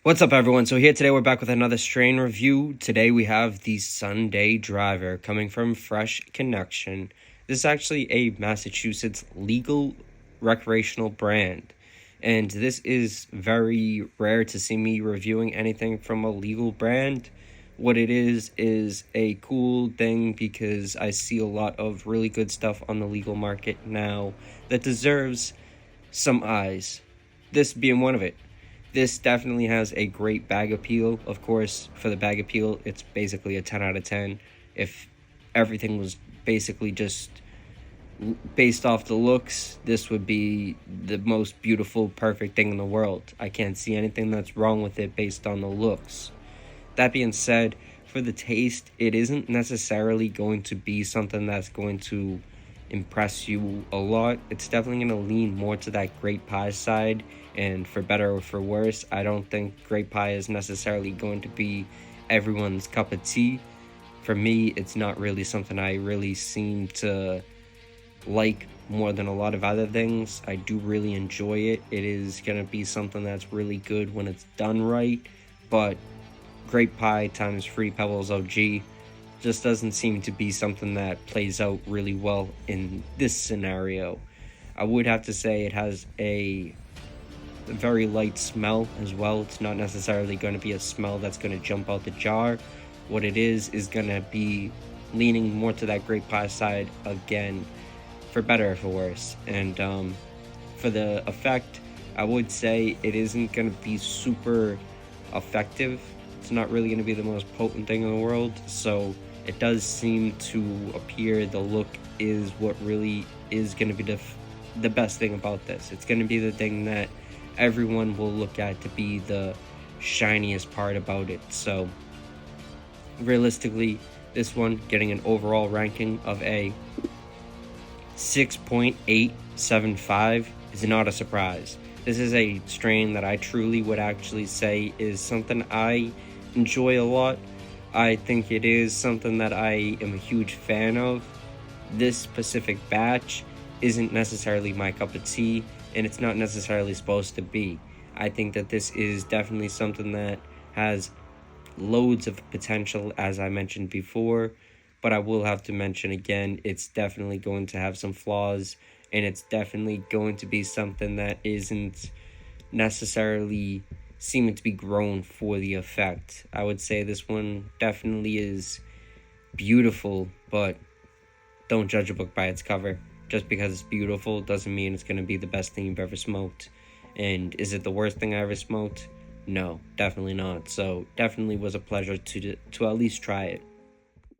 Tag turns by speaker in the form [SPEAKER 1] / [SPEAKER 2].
[SPEAKER 1] What's up, everyone? So here today we're back with another strain review. Today we have the SUNDAE driver coming from Fresh Connection. This is actually a Massachusetts legal recreational brand, and this is very rare to see me reviewing anything from a legal brand. What it is a cool thing because I see a lot of really good stuff on the legal market now that deserves some eyes, this being one of it. This definitely has a great bag appeal. Of course, for the bag appeal, it's basically a 10 out of 10. If everything was basically just based off the looks, this would be the most beautiful, perfect thing in the world. I can't see anything that's wrong with it based on the looks. That being said, for the taste, it isn't necessarily going to be something that's going to impress you a lot. It's definitely going to lean more to that grape pie side, and for better or for worse, I don't think grape pie is necessarily going to be everyone's cup of tea. For me, it's not really something I really seem to like more than a lot of other things. I do really enjoy it. It is going to be something that's really good when it's done right, but grape pie times Free Pebbles OG just doesn't seem to be something that plays out really well in this scenario. I would have to say it has a very light smell as well. It's not necessarily going to be a smell that's going to jump out the jar. What it is going to be leaning more to that grape pie side again, for better or for worse. And for the effect, I would say it isn't going to be super effective. It's not really going to be the most potent thing in the world, so it does seem to appear the look is what really is going to be the best thing about this. It's going to be the thing that everyone will look at to be the shiniest part about it. So realistically, this one getting an overall ranking of a 6.875 is not a surprise. This is a strain that I truly would actually say is something I enjoy a lot. I think it is something that I am a huge fan of. This specific batch isn't necessarily my cup of tea, and it's not necessarily supposed to be. I think that this is definitely something that has loads of potential, as I mentioned before, but I will have to mention again, it's definitely going to have some flaws, and it's definitely going to be something that isn't necessarily seeming to be grown for the effect. I would say this one definitely is beautiful, but don't judge a book by its cover. Just because it's beautiful doesn't mean it's going to be the best thing you've ever smoked. And is it the worst thing I ever smoked? No, definitely not. So definitely was a pleasure to at least try it.